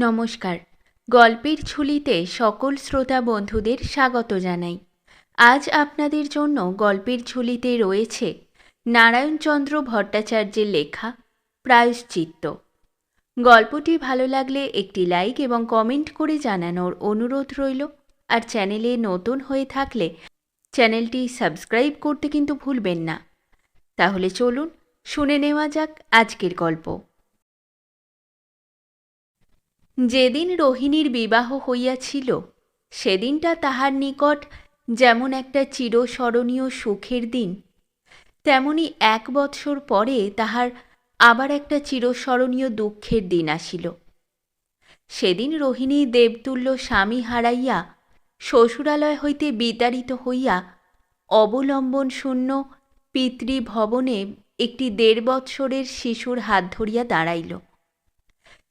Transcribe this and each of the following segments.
নমস্কার। গল্পের ঝুলিতে সকল শ্রোতা বন্ধুদের স্বাগত জানাই। আজ আপনাদের জন্য গল্পের ঝুলিতে রয়েছে নারায়ণচন্দ্র ভট্টাচার্যের লেখা প্রায়শ্চিত্ত। গল্পটি ভালো লাগলে একটি লাইক এবং কমেন্ট করে জানানোর অনুরোধ রইল। আর চ্যানেলে নতুন হয়ে থাকলে চ্যানেলটি সাবস্ক্রাইব করতে কিন্তু ভুলবেন না। তাহলে চলুন শুনে নেওয়া যাক আজকের গল্প। যেদিন রোহিণীর বিবাহ হইয়াছিল সেদিনটা তাহার নিকট যেমন একটা চিরস্মরণীয় সুখের দিন, তেমনি 1 বৎসর পরে তাহার আবার একটা চিরস্মরণীয় দুঃখের দিন আসিল। সেদিন রোহিণী দেবতুল্য স্বামী হারাইয়া শ্বশুরালয় হইতে বিতাড়িত হইয়া অবলম্বন শূন্য পিতৃভবনে একটি 1.5 বৎসরের শিশুর হাত ধরিয়া দাঁড়াইল।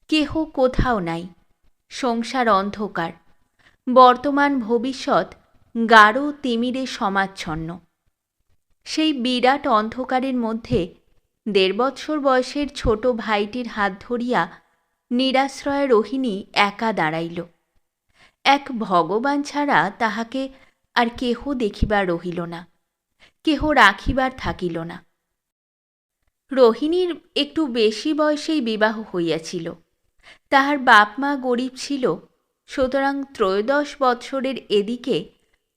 কেহ কোথাও নাই, সংসার অন্ধকার, বর্তমান ভবিষ্যৎ গাঢ় তিমিরে সমাচ্ছন্ন। সেই বিরাট অন্ধকারের মধ্যে 1.5 বৎসর বয়সের ছোট ভাইটির হাত ধরিয়া নিরাশ্রয় রোহিণী একা দাঁড়াইল। এক ভগবান ছাড়া তাহাকে আর কেহ দেখিবার রহিল না, কেহ রাখিবার থাকিল না। রোহিণীর একটু বেশি বয়সেই বিবাহ হইয়াছিল। তাহার বাপ মা গরিব ছিল, সুতরাং 13 বৎসরের এদিকে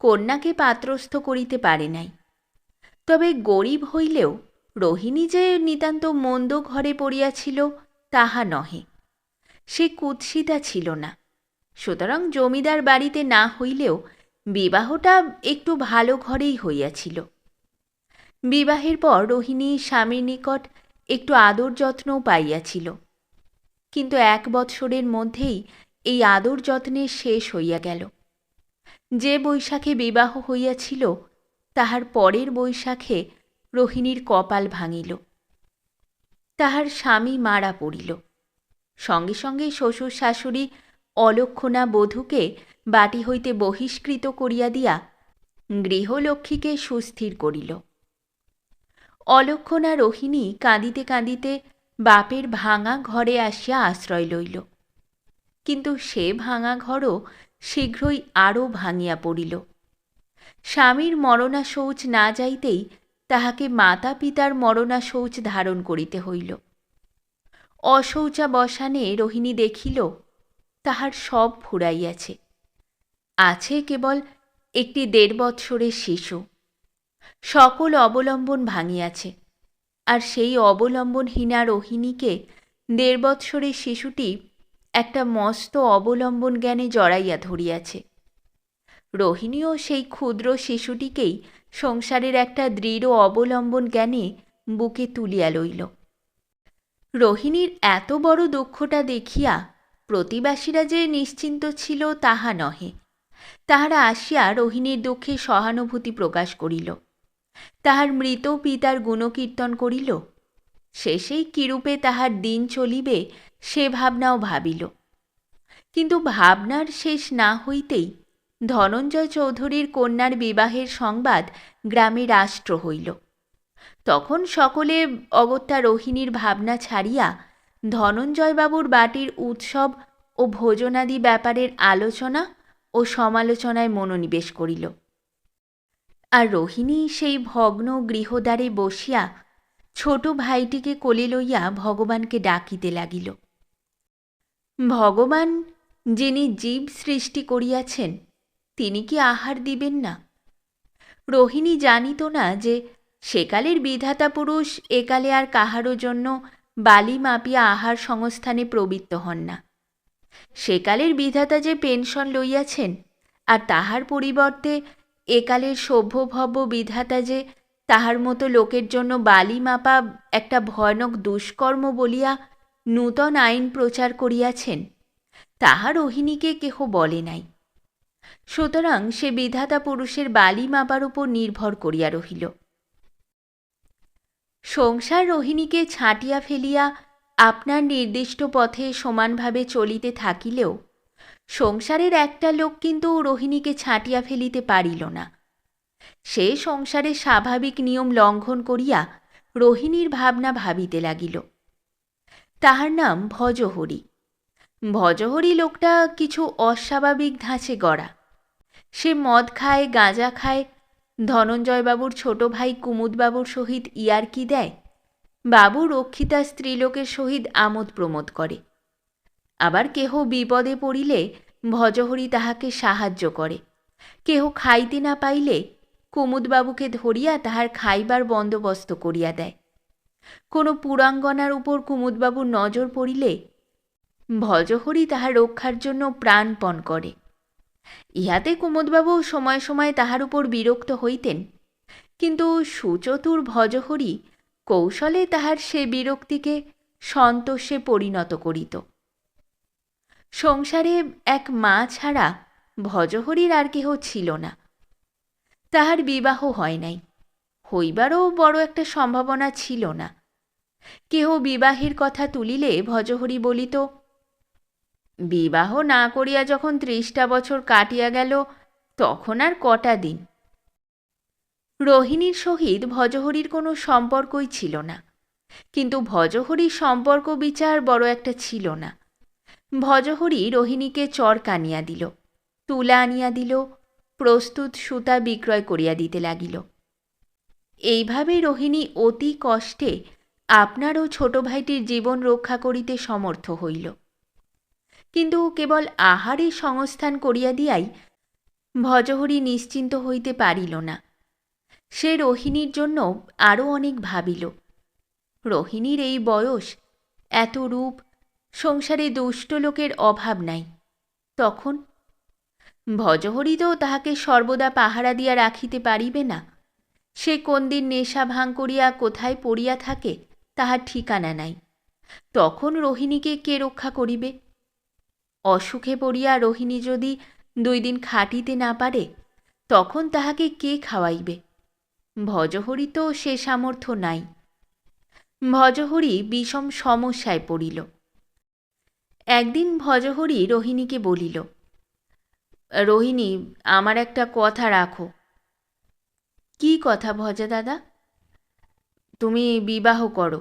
কন্যাকে পাত্রস্থ করিতে পারে নাই। তবে গরিব হইলেও রোহিণী যে নিতান্ত মন্দ ঘরে পড়িয়াছিল তাহা নহে। সে কুৎসিতা ছিল না, সুতরাং জমিদার বাড়িতে না হইলেও বিবাহটা একটু ভালো ঘরেই হইয়াছিল। বিবাহের পর রোহিণী স্বামীর নিকট একটু আদর যত্নও পাইয়াছিল, কিন্তু 1 বৎসরের মধ্যেই এই আদর যত্নের শেষ হইয়া গেল। যে বৈশাখে বিবাহ হইয়াছিল তাহার পরের বৈশাখে রোহিণীর কপাল ভাঙিল। তাহার স্বামী মারা পড়িল। সঙ্গে সঙ্গে শ্বশুর শাশুড়ি অলক্ষণা বধূকে বাটি হইতে বহিষ্কৃত করিয়া দিয়া গৃহলক্ষ্মীকে সুস্থির করিল। অলক্ষণা রোহিণী কাঁদিতে কাঁদিতে বাপের ভাঙা ঘরে আসিয়া আশ্রয় লইল, কিন্তু সে ভাঙা ঘরও শীঘ্রই আরও ভাঙিয়া পড়িল। স্বামীর মরণাশৌচ না যাইতেই তাহাকে মাতা পিতার মরণাশৌচ ধারণ করিতে হইল। অশৌচাবসানে রোহিণী দেখিল তাহার সব ফুরাইয়াছে, আছে কেবল একটি 1.5 বৎসরের শিশু। সকল অবলম্বন ভাঙিয়াছে, আর সেই অবলম্বনহীনা রোহিণীকে 1.5 বৎসরের শিশুটি একটা মস্ত অবলম্বন জ্ঞানে জড়াইয়া ধরিয়াছে। রোহিণীও সেই ক্ষুদ্র শিশুটিকেই সংসারের একটা দৃঢ় অবলম্বন জ্ঞানে বুকে তুলিয়া লইল। রোহিণীর এত বড় দুঃখটা দেখিয়া প্রতিবাসীরা যে নিশ্চিন্ত ছিল তাহা নহে। তাহারা আসিয়া রোহিণীর দুঃখে সহানুভূতি প্রকাশ করিল, তাহার মৃত পিতার গুণকীর্তন করিল। শেষেই কিরূপে তাহার দিন চলিবে সে ভাবনাও ভাবিল। কিন্তু ভাবনার শেষ না হইতেই ধনঞ্জয় চৌধুরীর কন্যার বিবাহের সংবাদ গ্রামে রাষ্ট্র হইল। তখন সকলে অগত্যা রোহিণীর ভাবনা ছাড়িয়া ধনঞ্জয়বাবুর বাটির উৎসব ও ভোজনাদি ব্যাপারের আলোচনা ও সমালোচনায় মনোনিবেশ করিল। আর রোহিণী সেই ভগ্ন গৃহদ্বারে বসিয়া ছোট ভাইটিকে কোলে লইয়া ভগবানকে ডাকিতে লাগিল। ভগবান যিনি জীব সৃষ্টি করিয়াছেন তিনি কি আহার দিবেন না? রোহিণী জানিত না যে সেকালের বিধাতা পুরুষ একালে আর কাহারও জন্য বালি মাপিয়া আহার সংস্থানে প্রবৃত্ত হন না। সেকালের বিধাতা যে পেনশন লইয়াছেন, আর তাহার পরিবর্তে একালের সভ্যভব্য বিধাতা যে তাহার মতো লোকের জন্য বালি মাপা একটা ভয়ানক দুষ্কর্ম বলিয়া নূতন আইন প্রচার করিয়াছেন, তাহা রোহিণীকে কেহ বলে নাই। সুতরাং সে বিধাতা পুরুষের বালি মাপার উপর নির্ভর করিয়া রহিল। সংসার রোহিণীকে ছাঁটিয়া ফেলিয়া আপনার নির্দিষ্ট পথে সমানভাবে চলিতে থাকিলেও সংসারের একটা লোক কিন্তু রোহিণীকে ছাঁটিয়া ফেলিতে পারিল না। সে সংসারের স্বাভাবিক নিয়ম লঙ্ঘন করিয়া রোহিণীর ভাবনা ভাবিতে লাগিল। তাহার নাম ভজহরি। ভজহরি লোকটা কিছু অস্বাভাবিক ধাঁচে গড়া। সে মদ খায়, গাঁজা খায়, ধনঞ্জয়বাবুর ছোট ভাই কুমুদবাবুর সহিত ইয়ার্কি দেয়, বাবু রক্ষিতা স্ত্রীলোকের সহিত আমোদ প্রমোদ করে। আবার কেহ বিপদে পড়িলে ভজহরি তাহাকে সাহায্য করে, কেহ খাইতে না পাইলে কুমুদবাবুকে ধরিয়া তাহার খাইবার বন্দোবস্ত করিয়া দেয়। কোনো পুরাঙ্গনার উপর কুমুদবাবুর নজর পড়িলে ভজহরি তাহার রক্ষার জন্য প্রাণপণ করে। ইহাতে কুমুদবাবু সময় সময় তাহার উপর বিরক্ত হইতেন, কিন্তু সুচতুর ভজহরি কৌশলে তাহার সে বিরক্তিকে সন্তোষে পরিণত করিত। সংসারে এক মা ছাড়া ভজহরির আর কেহ ছিল না। তাহার বিবাহ হয় নাই, হইবারও বড় একটা সম্ভাবনা ছিল না। কেহ বিবাহের কথা তুলিলে ভজহরি বলিত, বিবাহ না করিয়া যখন ৩০টা বছর কাটিয়া গেল তখন আর কটা দিন। রোহিণীর সহিত ভজহরির কোনো সম্পর্কই ছিল না, কিন্তু ভজহরির সম্পর্ক বিচার বড় একটা ছিল না। ভজহরি রোহিণীকে চরক আনিয়া দিল, তুলা আনিয়া দিল, প্রস্তুত সুতা বিক্রয় করিয়া দিতে লাগিল। এইভাবে রোহিণী অতি কষ্টে আপনার ও ছোট ভাইটির জীবন রক্ষা করিতে সমর্থ হইল। কিন্তু কেবল আহারে সংস্থান করিয়া দিয়াই ভজহরি নিশ্চিন্ত হইতে পারিল না। সে রোহিণীর জন্য আরও অনেক ভাবিল। রোহিণীর এই বয়স, এত রূপ, সংসারে দুষ্ট লোকের অভাব নাই। তখন ভজহরি তো তাহাকে সর্বদা পাহারা দিয়া রাখিতে পারিবে না। সে কোন দিন নেশা ভাঙ করিয়া কোথায় পড়িয়া থাকে তাহার ঠিকানা নাই। তখন রোহিণীকে কে রক্ষা করিবে? অসুখে পড়িয়া রোহিণী যদি 2 দিন খাটিতে না পারে তখন তাহাকে কে খাওয়াইবে? ভজহরি তো সে সামর্থ্য নাই। ভজহরি বিষম সমস্যায় পড়িল। একদিন ভজহরি রোহিণীকে বলিল, রোহিণী, আমার একটা কথা রাখো। কি কথা ভজা দাদা? তুমি বিবাহ করো।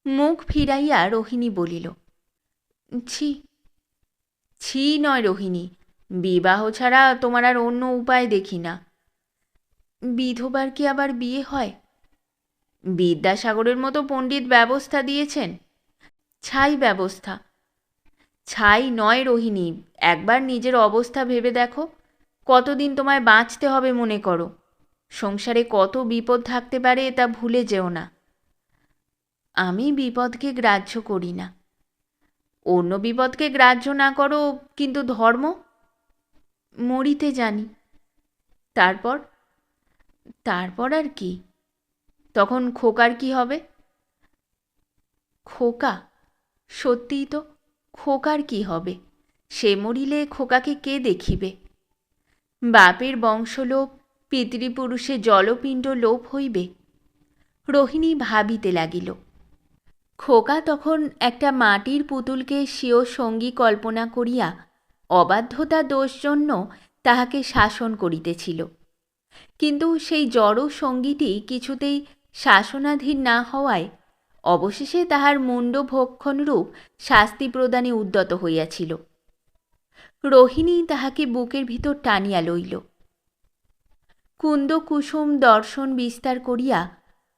মুখ ফিরাইয়া রোহিণী বলিল, ছি। ছি নয় রোহিণী, বিবাহ ছাড়া তোমার আর অন্য উপায় দেখি না। বিধবার কি আবার বিয়ে হয়? বিদ্যাসাগরের মতো পণ্ডিত ব্যবস্থা দিয়েছেন, ছাই ব্যবস্থা। ছাই নয় রোহিণী, একবার নিজের অবস্থা ভেবে দেখো। কতদিন তোমায় বাঁচতে হবে মনে করো। সংসারে কত বিপদ থাকতে পারে তা ভুলে যেও না। আমি বিপদকে গ্রাহ্য করি না। অন্য বিপদকে গ্রাহ্য না করো, কিন্তু ধর্ম? মরিতে জানি। তারপর? তারপর আর কি? তখন খোকার কি হবে? খোকা? সত্যিই তো, খোকার কি হবে? সে মরিলে খোকাকে কে দেখিবে? বাপের বংশলোপ, পিতৃপুরুষে জলপিণ্ড লোপ হইবে। রোহিণী ভাবিতে লাগিল। খোকা তখন একটা মাটির পুতুলকে স্বীয় সঙ্গী কল্পনা করিয়া অবাধ্যতা দোষ জন্য তাহাকে শাসন করিতেছিল। কিন্তু সেই জড় সঙ্গীটি কিছুতেই শাসনাধীন না হওয়ায় অবশেষে তাহার মুণ্ডভক্ষণরূপ শাস্তি প্রদানে উদ্যত হইয়াছিল। রোহিণী তাহাকে বুকের ভিতর টানিয়া লইল। কুন্দকুসুম দর্শন বিস্তার করিয়া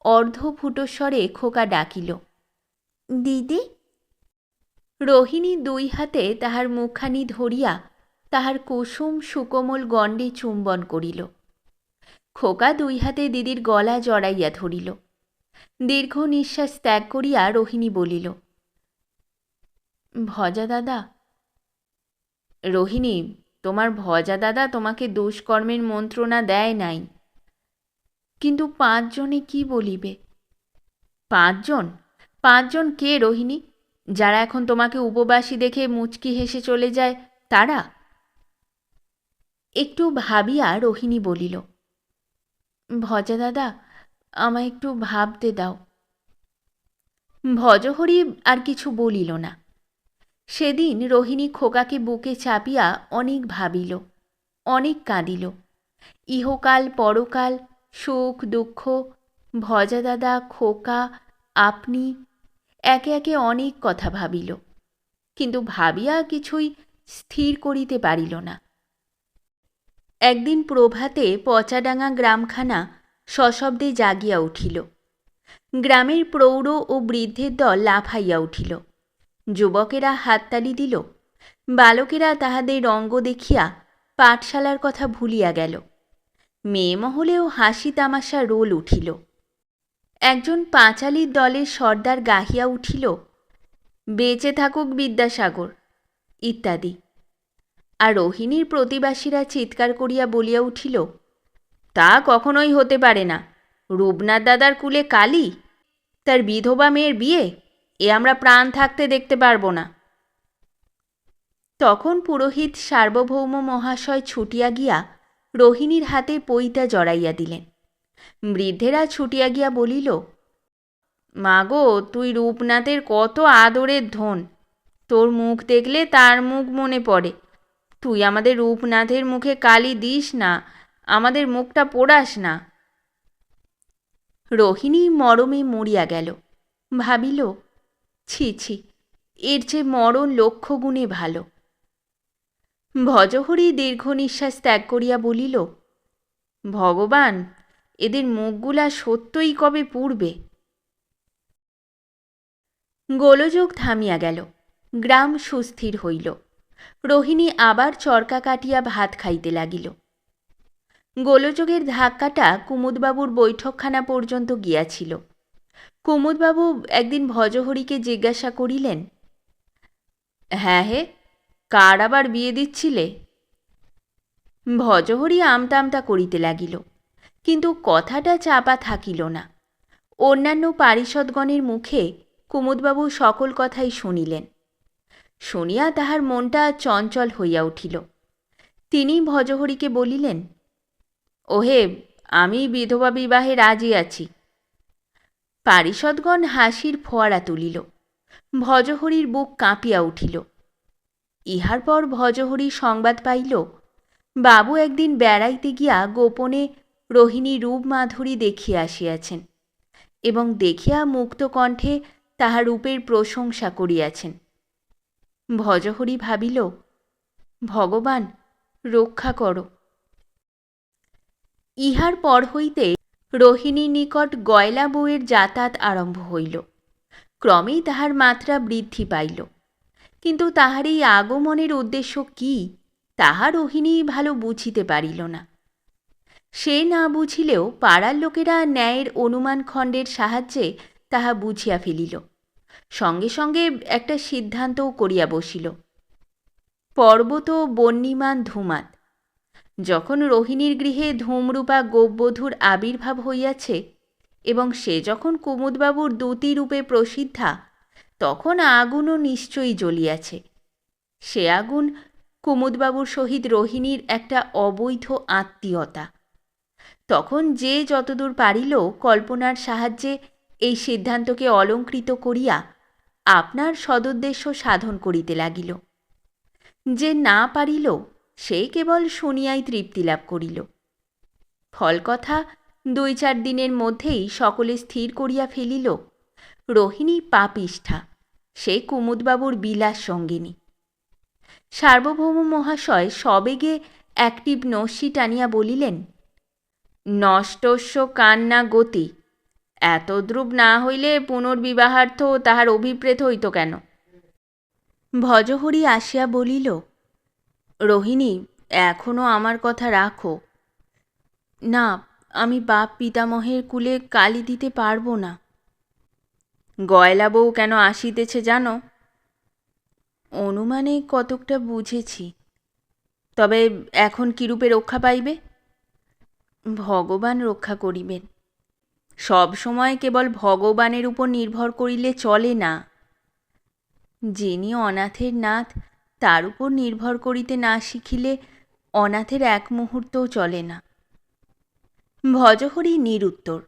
অর্ধফুটস্বরে খোকা ডাকিল, দিদি। রোহিণী 2 হাতে তাহার মুখখানি ধরিয়া তাহার কুসুম সুকোমল গণ্ডে চুম্বন করিল। খোকা 2 হাতে দিদির গলা জড়াইয়া ধরিল। দীর্ঘ নিঃশ্বাস ত্যাগ করিয়া রোহিণী বলিল, ভজা দাদা। রোহিণী, তোমার ভজা দাদা তোমাকে দুষ্কর্মের মন্ত্রণা দেয় নাই। কিন্তু 5 জনে কি বলিবে? 5 জন? 5 জন কে রোহিণী? যারা এখন তোমাকে উপবাসী দেখে মুচকি হেসে চলে যায় তারা? একটু ভাবিয়া রোহিণী বলিল, ভজা দাদা, আমায় একটু ভাবতে দাও। ভজহরি আর কিছু বলিল না। সেদিন রোহিণী খোকাকে বুকে চাপিয়া অনেক ভাবিল, অনেক কাঁদিল। ইহকাল পরকাল, সুখ দুঃখ, ভজা দাদা, খোকা, আপনি, একে একে অনেক কথা ভাবিল। কিন্তু ভাবিয়া কিছুই স্থির করিতে পারিল না। একদিন প্রভাতে পচাডাঙ্গা গ্রামখানা সশব্দে জাগিয়া উঠিল। গ্রামের প্রৌঢ় ও বৃদ্ধের দল লাফাইয়া উঠিল। যুবকেরা হাততালি দিল। বালকেরা তাহাদের রঙ্গ দেখিয়া পাঠশালার কথা ভুলিয়া গেল। মেয়ে মহলেও হাসি তামাশা রোল উঠিল। একজন পাঁচালীর দলের সর্দার গাহিয়া উঠিল, বেঁচে থাকুক বিদ্যাসাগর ইত্যাদি। আর রোহিণীর প্রতিবাসীরা চিৎকার করিয়া বলিয়া উঠিল, তা কখনোই হতে পারে না। রূপনাথ দাদার কুলে কালী, তার বিধবা মেয়ের বিয়ে, এ আমরা প্রাণ থাকতে দেখতে পারব না। তখন পুরোহিত সার্বভৌম মহাশয় ছুটিয়া গিয়া রোহিণীর হাতে পইতা জড়াইয়া দিলেন। বৃদ্ধেরা ছুটিয়া গিয়া বলিল, মাগো, তুই রূপনাথের কত আদরের ধন, তোর মুখ দেখলে তার মুখ মনে পড়ে। তুই আমাদের রূপনাথের মুখে কালি দিস না, আমাদের মুখটা পোড়াস না। রোহিণী মরমে মরিয়া গেল। ভাবিল, ছি ছি, এর চেয়ে মরণ লক্ষ গুণে ভালো। ভজহরি দীর্ঘ নিঃশ্বাস ত্যাগ করিয়া বলিল, ভগবান, এদের মুখগুলা সত্যই কবে পুড়বে। গোলযোগ থামিয়া গেল। গ্রাম সুস্থির হইল। রোহিণী আবার চরকা কাটিয়া ভাত খাইতে লাগিল। গোলযোগের ধাক্কাটা কুমুদবাবুর বৈঠকখানা পর্যন্ত গিয়াছিল। কুমুদবাবু একদিন ভজহরিকে জিজ্ঞাসা করিলেন, হ্যাঁ হে, কার আবার বিয়ে দিচ্ছিলে? ভজহরি আমতা আমতা করিতে লাগিল, কিন্তু কথাটা চাপা থাকিল না। অন্যান্য পারিষদগণের মুখে কুমুদবাবু সকল কথাই শুনিলেন। শুনিয়া তাহার মনটা চঞ্চল হইয়া উঠিল। তিনি ভজহরিকে বলিলেন, ওহে, আমি বিধবা বিবাহে রাজি আছি। পারিষদগণ হাসির ফোয়ারা তুলিল। ভজহরির বুক কাঁপিয়া উঠিল। ইহার পর ভজহরি সংবাদ পাইল, বাবু একদিন বেড়াইতে গিয়া গোপনে রোহিণী রূপমাধুরী দেখিয়া আসিয়াছেন এবং দেখিয়া মুক্ত কণ্ঠে তাহার রূপের প্রশংসা করিয়াছেন। ভজহরি ভাবিল, ভগবান রক্ষা করো। ইহার পর হইতে রোহিণীর নিকট গয়লা বউয়ের যাতায়াত আরম্ভ হইল। ক্রমেই তাহার মাত্রা বৃদ্ধি পাইল, কিন্তু তাহার এই আগমনের উদ্দেশ্য কি তাহা রোহিণী ভালো বুঝিতে পারিল না। সে না বুঝিলেও পাড়ার লোকেরা ন্যায়ের অনুমান খণ্ডের সাহায্যে তাহা বুঝিয়া ফেলিল। সঙ্গে সঙ্গে একটা সিদ্ধান্তও করিয়া বসিল। পর্বত বন্যিমান ধূমাত। যখন রোহিণীর গৃহে ধূমরূপা গোপবধূর আবির্ভাব হইয়াছে এবং সে যখন কুমুদবাবুর দূতী রূপে প্রসিদ্ধা, তখন আগুনও নিশ্চয়ই জ্বলিয়াছে। সে আগুন কুমুদবাবুর সহিত রোহিণীর একটা অবৈধ আত্মীয়তা। তখন যে যতদূর পারিল কল্পনার সাহায্যে এই সিদ্ধান্তকে অলঙ্কৃত করিয়া আপনার সদুদ্দেশ্য সাধন করিতে লাগিল। যে না পারিল সে কেবল শুনিয়াই তৃপ্তি লাভ করিল। ফলকথা 2-4 দিনের মধ্যেই সকলে স্থির করিয়া ফেলিল, রোহিণী পাপিষ্ঠা, সে কুমুদবাবুর বিলাস সঙ্গিনী। সার্বভৌম মহাশয় সবেগে অ্যাক্টিভ নস্যি টানিয়া বলিলেন, নষ্টস্য কান্না গতি। এতদ্রূপ না হইলে পুনর্বিবাহার্থ তাহার অভিপ্রেত হইত কেন? ভজহরি আসিয়া বলিল, রোহিণী, এখনও আমার কথা রাখো। না, আমি বাপ পিতামহের কুলে কালি দিতে পারব না। গয়লা বউ কেন আসিতেছে জানো? অনুমানে কতকটা বুঝেছি। তবে এখন কিরূপে রক্ষা পাইবে? ভগবান রক্ষা করিবেন। সব সময় কেবল ভগবানের উপর নির্ভর করিলে চলে না। যিনি অনাথের নাথ, তার উপর নির্ভর করিতে না শিখিলে অনাথের এক মুহূর্তও চলে না। ভজহরি নিরুত্তর।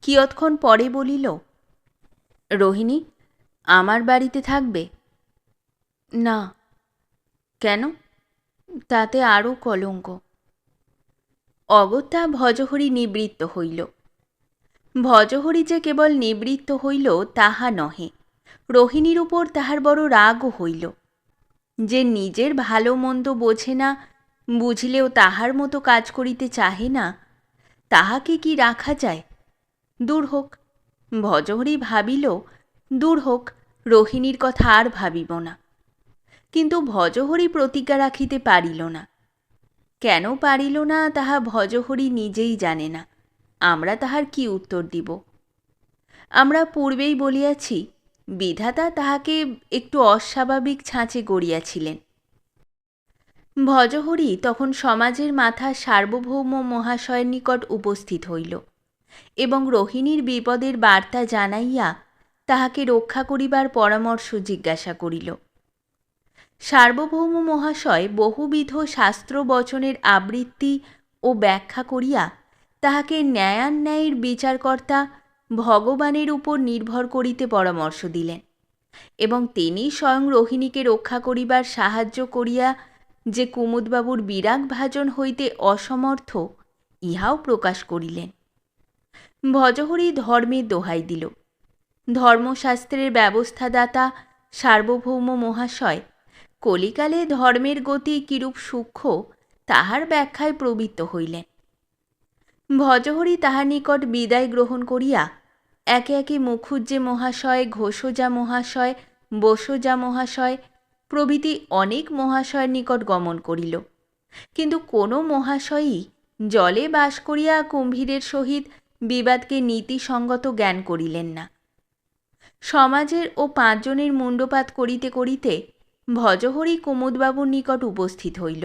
কিয়ৎক্ষণ পরে বলিল, রোহিণী, আমার বাড়িতে থাকবে? না। কেন? তাতে আরও কলঙ্ক। অগত্যা ভজহরি নিবৃত্ত হইল। ভজহরি যে কেবল নিবৃত্ত হইল তাহা নহে, রোহিণীর উপর তাহার বড় রাগও হইল। যে নিজের ভালো মন্দ বোঝে না, বুঝিলেও তাহার মতো কাজ করিতে চাহে না, তাহাকে কি রাখা যায়? দূর হোক। ভজহরি ভাবিল, দূর হোক, রোহিণীর কথা আর ভাবিব না। কিন্তু ভজহরি প্রতিজ্ঞা রাখিতে পারিল না। কেন পারিল না তাহা ভজহরি নিজেই জানে না। আমরা তাহার কি উত্তর দিব? আমরা পূর্বেই বলিয়াছি, বিধাতা তাহাকে একটু অস্বাভাবিক ছাঁচে গড়িয়াছিলেন। ভজহরি তখন সমাজের মাথা সার্বভৌম মহাশয়ের নিকট উপস্থিত হইল এবং রোহিণীর বিপদের বার্তা জানাইয়া তাহাকে রক্ষা করিবার পরামর্শ জিজ্ঞাসা করিল। সার্বভৌম মহাশয় বহুবিধ শাস্ত্রবচনের আবৃত্তি ও ব্যাখ্যা করিয়া তাহাকে ন্যায়ান্যায়ের বিচারকর্তা ভগবানের উপর নির্ভর করিতে পরামর্শ দিলেন এবং তিনি স্বয়ং রোহিণীকে রক্ষা করিবার সাহায্য করিয়া যে কুমুদবাবুর বিরাগভাজন হইতে অসমর্থ, ইহাও প্রকাশ করিলেন। ভজহরি ধর্মের দোহাই দিল। ধর্মশাস্ত্রের ব্যবস্থাদাতা সার্বভৌম মহাশয় কলিকালে ধর্মের গতি কিরূপ সূক্ষ্ম তাহার ব্যাখ্যায় প্রবৃত্ত হইলেন। ভজহরি তাহার নিকট বিদায় গ্রহণ করিয়া একে একে মুখুজ্জে মহাশয়, ঘোষজা মহাশয়, বসজা মহাশয় প্রভৃতি অনেক মহাশয়ের নিকট গমন করিল। কিন্তু কোনো মহাশয়ই জলে বাস করিয়া কুম্ভীরের সহিত বিবাদকে নীতিসঙ্গত জ্ঞান করিলেন না। সমাজের ও 5 জনের মুণ্ডপাত করিতে করিতে ভজহরি কুমুদবাবুর নিকট উপস্থিত হইল।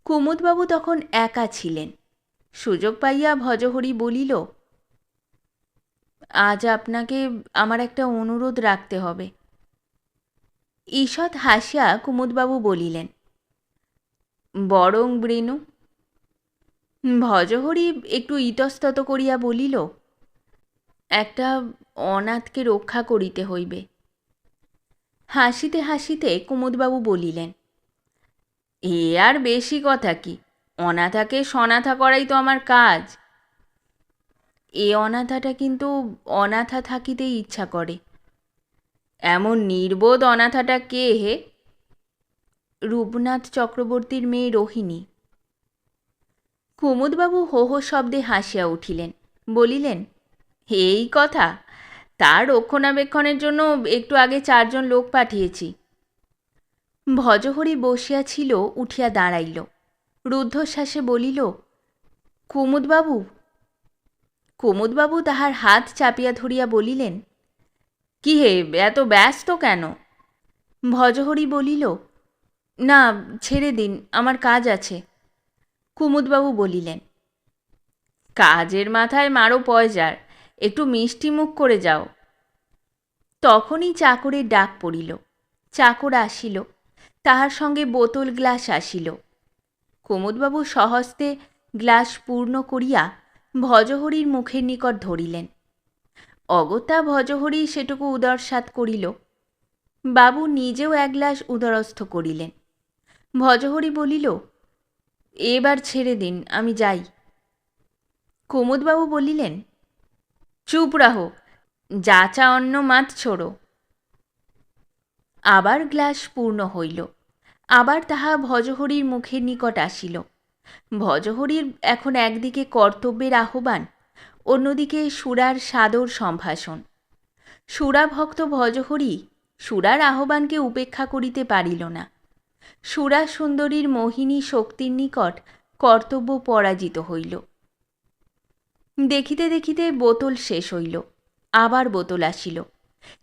কুমুদবাবু তখন একা ছিলেন। সুযোগ পাইয়া ভজহরি বলিল, আজ আপনাকে আমার একটা অনুরোধ রাখতে হবে। ঈষৎ হাসিয়া কুমুদবাবু বলিলেন, বরং বৃণু। ভজহরি একটু ইতস্তত করিয়া বলিল, একটা অনাথকে রক্ষা করিতে হইবে। হাসিতে হাসিতে কুমুদবাবু বলিলেন, এ আর বেশি কথা কি? অনাথাকে সনাথা করাই তো আমার কাজ। এ অনাথাটা কিন্তু অনাথা থাকিতেই ইচ্ছা করে। এমন নির্বোধ অনাথাটা কে হে? রূপনাথ চক্রবর্তীর মেয়ে রোহিণী। কুমুদবাবু হো হো শব্দে হাসিয়া উঠিলেন, বলিলেন, এই কথা? তার রক্ষণাবেক্ষণের জন্য একটু আগে 4 জন লোক পাঠিয়েছি। ভজহরি বসিয়া ছিল, উঠিয়া দাঁড়াইল, রুদ্ধশ্বাসে বলিল, কুমুদবাবু। কুমুদবাবু তাহার হাত চাপিয়া ধরিয়া বলিলেন, কি হে, এত ব্যস্ত কেন? ভজহরি বলিল, না, ছেড়ে দিন, আমার কাজ আছে। কুমুদবাবু বলিলেন, কাজের মাথায় মারো পয়জার, একটু মিষ্টি মুখ করে যাও। তখনই চাকরের ডাক পড়িল। চাকর আসিল, তাহার সঙ্গে বোতল গ্লাস আসিল। কুমুদবাবু সহস্তে গ্লাস পূর্ণ করিয়া ভজহরির মুখের নিকট ধরিলেন। অগত্যা ভজহরি সেটুকু উদরসাৎ করিল। বাবু নিজেও 1 গ্লাস উদরস্থ করিলেন। ভজহরি বলিল, এবার ছেড়ে দিন, আমি যাই। কুমুদবাবু বলিলেন, চুপ রাহো, যাচা অন্ন মাত ছোড়ো। আবার গ্লাস পূর্ণ হইল। আবার তাহা ভজহরির মুখের নিকট আসিল। ভজহরির এখন একদিকে কর্তব্যের আহ্বান, অন্যদিকে সুরার সাদর সম্ভাষণ। সুরাভক্ত ভজহরি সুরার আহ্বানকে উপেক্ষা করিতে পারিল না। সুরা সুন্দরীর মোহিনী শক্তির নিকট কর্তব্য পরাজিত হইল। দেখিতে দেখিতে বোতল শেষ হইল। আবার বোতল আসিল,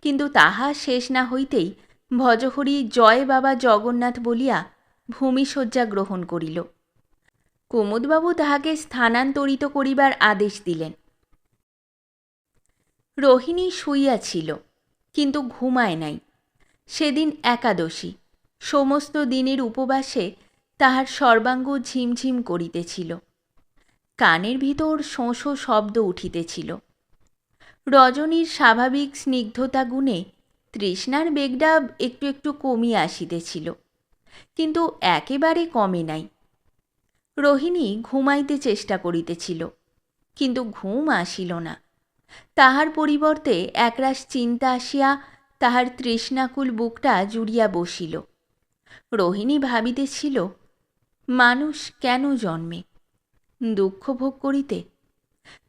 কিন্তু তাহা শেষ না হইতেই ভজহরি জয় বাবা জগন্নাথ বলিয়া ভূমিশয্যা গ্রহণ করিল। কুমুদবাবু তাহাকে স্থানান্তরিত করিবার আদেশ দিলেন। রোহিণী শুইয়াছিল, কিন্তু ঘুমায় নাই। সেদিন একাদশী। সমস্ত দিনের উপবাসে তাহার সর্বাঙ্গ ঝিমঝিম করিতেছিল। কানের ভিতর শোঁ শোঁ শব্দ উঠিতেছিল। রজনীর স্বাভাবিক স্নিগ্ধতা গুণে তৃষ্ণার বেগটা একটু একটু কমিয়া আসিতেছিল, কিন্তু একেবারে কমে নাই। রোহিণী ঘুমাইতে চেষ্টা করিতেছিল, কিন্তু ঘুম আসিল না। তাহার পরিবর্তে একরাশ চিন্তা আসিয়া তাহার তৃষ্ণাকুল বুকটা জুড়িয়া বসিল। রোহিণী ভাবিতেছিল, মানুষ কেন জন্মে? দুঃখ ভোগ করিতে?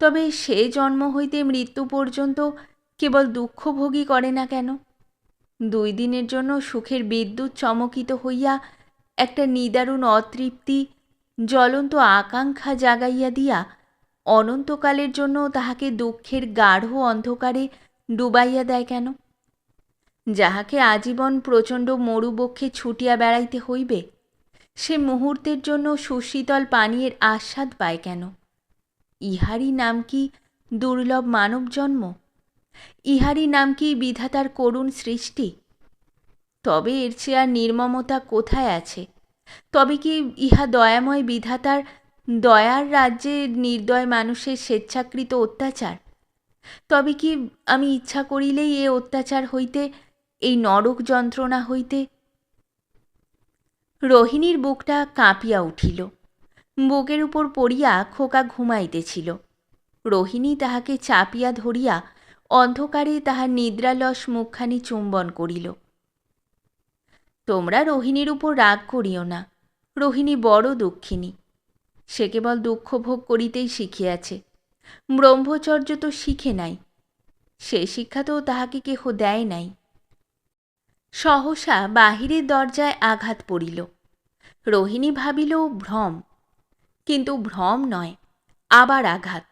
তবে সে জন্ম হইতে মৃত্যু পর্যন্ত কেবল দুঃখভোগই করে না কেন? 2 দিনের জন্য সুখের বিদ্যুৎ চমকিত হইয়া একটা নিদারুণ অতৃপ্তি জ্বলন্ত আকাঙ্ক্ষা জাগাইয়া দিয়া অনন্তকালের জন্য তাহাকে দুঃখের গাঢ় অন্ধকারে ডুবাইয়া দেয় কেন? যাহাকে আজীবন প্রচণ্ড মরুবক্ষে ছুটিয়া বেড়াইতে হইবে, সে মুহূর্তের জন্য সুশীতল পানীয়ের আস্বাদ পায় কেন? ইহারই নাম কি দুর্লভ মানব জন্ম? ইহারই নাম কি বিধাতার করুণ সৃষ্টি? তবে এর চেয়ে আর নির্মমতা কোথায় আছে? তবে কি ইহা দয়াময় বিধাতার দয়ার রাজ্যে নির্দয় মানুষের স্বেচ্ছাকৃত অত্যাচার? তবে কি আমি ইচ্ছা করিলেই এ অত্যাচার হইতে, এই নরক যন্ত্রণা হইতে? রোহিণীর বুকটা কাঁপিয়া উঠিল। বুকের উপর পড়িয়া খোকা ঘুমাইতেছিল। রোহিণী তাহাকে চাপিয়া ধরিয়া অন্ধকারে তাহার নিদ্রালস মুখখানি চুম্বন করিল। তোমরা রোহিণীর উপর রাগ করিও না। রোহিণী বড় দুঃখিনী। সে কেবল দুঃখ ভোগ করিতেই শিখিয়াছে, ব্রহ্মচর্য তো শিখে নাই। সে শিক্ষা তো তাহাকে কেহ দেয় নাই। সহসা বাহিরের দরজায় আঘাত পড়িল। রোহিণী ভাবিল ভ্রম, কিন্তু ভ্রম নয়, আবার আঘাত,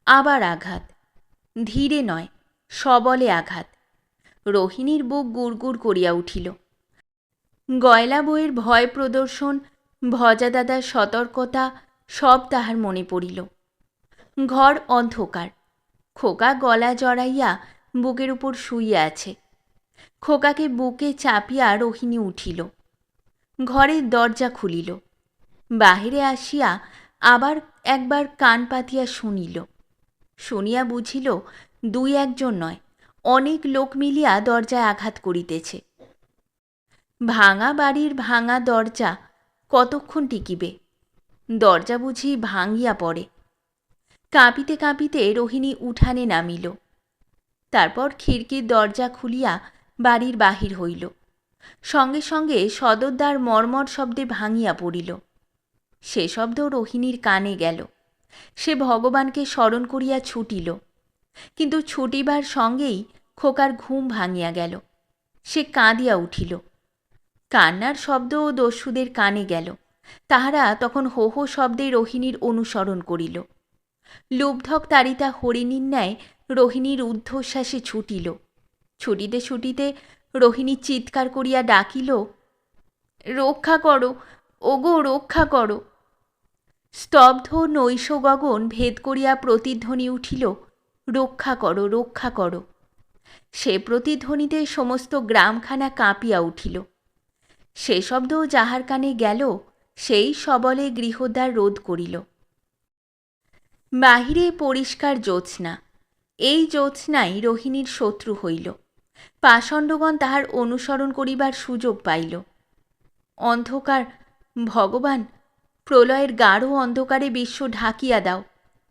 আবার আঘাত। ধীরে নয়, সবলে আঘাত। রোহিণীর বুক গুড়গুড় করিয়া উঠিল। গয়লা বইয়ের ভয় প্রদর্শন, ভজাদাদার সতর্কতা সব তাহার মনে পড়িল। ঘর অন্ধকার। খোকা গলা জড়াইয়া বুকের উপর শুইয়া আছে। খোকাকে বুকে চাপিয়া রোহিণী উঠিল। ঘরের দরজা খুলিল। বাহিরে আসিয়া আবার একবার কান পাতিয়া শুনিল। শুনিয়া বুঝিল 2-1 নয়, অনেক লোক মিলিয়া দরজায় আঘাত করিতেছে। ভাঙা বাড়ির ভাঙা দরজা কতক্ষণ টিকিবে? দরজা বুঝি ভাঙিয়া পড়ে। কাঁপিতে কাঁপিতে রোহিণী উঠানে নামিল। তারপর খিড়কির দরজা খুলিয়া বাড়ির বাহির হইল। সঙ্গে সঙ্গে সদরদ্বার মর্মর শব্দে ভাঙিয়া পড়িল। সে শব্দ রোহিণীর কানে গেল। সে ভগবানকে স্মরণ করিয়া ছুটিল। কিন্তু ছুটিবার সঙ্গেই খোকার ঘুম ভাঙিয়া গেল। সে কাঁদিয়া উঠিল। কান্নার শব্দ দস্যুদের কানে গেল। তাহারা তখন হো হো শব্দে রোহিণীর অনুসরণ করিল। লুব্ধক তাড়িতা হরিণীর ন্যায় রোহিণীর ঊর্ধ্বশ্বাসে ছুটিল। ছুটিতে ছুটিতে রোহিণী চিৎকার করিয়া ডাকিল, রক্ষা করো, ওগো রক্ষা করো। স্তব্ধ নৈশ গগন ভেদ করিয়া প্রতিধ্বনি উঠিল, রক্ষা করো, রক্ষা করো। সে প্রতিধ্বনিতে সমস্ত গ্রামখানা কাঁপিয়া উঠিল। সে শব্দ যাহার কানে গেল, সেই সবলে গৃহদ্বার রোধ করিল। বাহিরে পরিষ্কার জ্যোৎস্না। এই জ্যোৎস্নাই রোহিণীর শত্রু হইল। পাষণ্ডগণ তাহার অনুসরণ করিবার সুযোগ পাইল। অন্ধকার, ভগবান, প্রলয়ের গাঢ় অন্ধকারে বিশ্ব ঢাকিয়া দাও।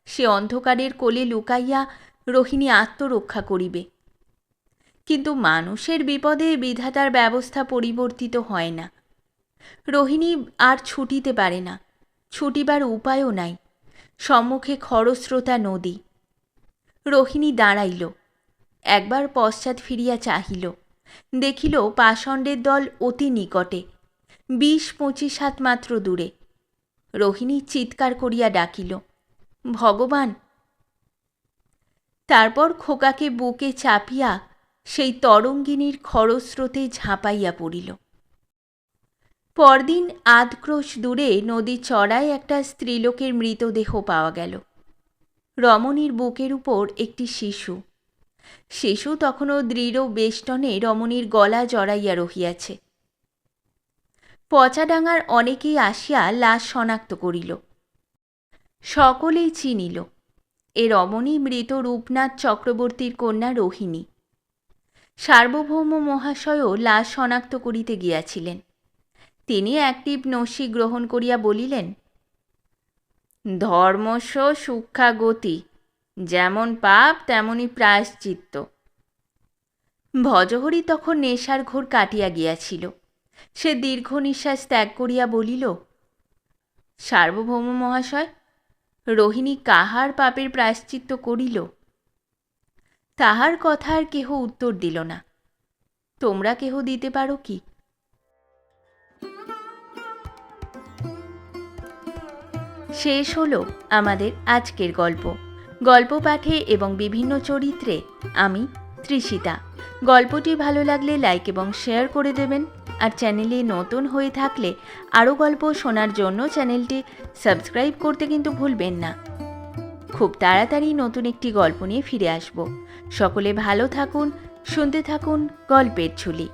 সে অন্ধকারের কোলে লুকাইয়া রোহিণী আত্মরক্ষা করিবে। কিন্তু মানুষের বিপদে বিধাতার ব্যবস্থা পরিবর্তিত হয় না। রোহিণী আর ছুটিতে পারে না। ছুটিবার উপায়ও নাই। সম্মুখে খরস্রোতা নদী। রোহিণী দাঁড়াইল। একবার পশ্চাৎ ফিরিয়া চাহিল। দেখিল পাষণ্ডের দল অতি নিকটে, 20-25 হাত মাত্র দূরে। রোহিণী চিৎকার করিয়া ডাকিল, ভগবান। তারপর খোকাকে বুকে চাপিয়া সেই তরঙ্গিনীর খরস্রোতে ঝাঁপাইয়া পড়িল। পরদিন আধক্রোশ দূরে নদীর চড়ায় একটা স্ত্রীলোকের মৃতদেহ পাওয়া গেল। রমণীর বুকের উপর একটি শিশু। শিশু তখনও দৃঢ় বেষ্টনে রমণীর গলা জড়াইয়া রহিয়াছে। পচাডাঙ্গার অনেকেই আসিয়া লাশ শনাক্ত করিল। সকলেই চিনিল এ রমণী মৃত রূপনাথ চক্রবর্তীর কন্যা রোহিণী। সার্বভৌম মহাশয়ও লাশ শনাক্ত করিতে গিয়াছিলেন। তিনি একটি নস্যি গ্রহণ করিয়া বলিলেন, ধর্মস্য সূক্ষা গতি, যেমন পাপ তেমনি প্রায়শ্চিত্ত। ভজহরি তখন নেশার ঘোর কাটিয়া গিয়াছিল। সে দীর্ঘ নিঃশ্বাস ত্যাগ করিয়া বলিল, সার্বভৌম মহাশয়, রোহিণী কাহার পাপের প্রায়শ্চিত্ত করিল? তাহার কথা আর কেহ উত্তর দিল না। তোমরা কেহ দিতে পারো কি? শেষ হলো আমাদের আজকের গল্প। গল্প পাঠে এবং বিভিন্ন চরিত্রে আমি তৃষিতা। গল্পটি ভালো লাগলে লাইক এবং শেয়ার করে দেবেন। আর চ্যানেলে নতুন হয়ে থাকলে আরও গল্প শোনার জন্য চ্যানেলটি সাবস্ক্রাইব করতে কিন্তু ভুলবেন না। খুব তাড়াতাড়ি নতুন একটি গল্প নিয়ে ফিরে আসব। সকলে ভালো থাকুন, শুনতে থাকুন গল্পের ঝুলি।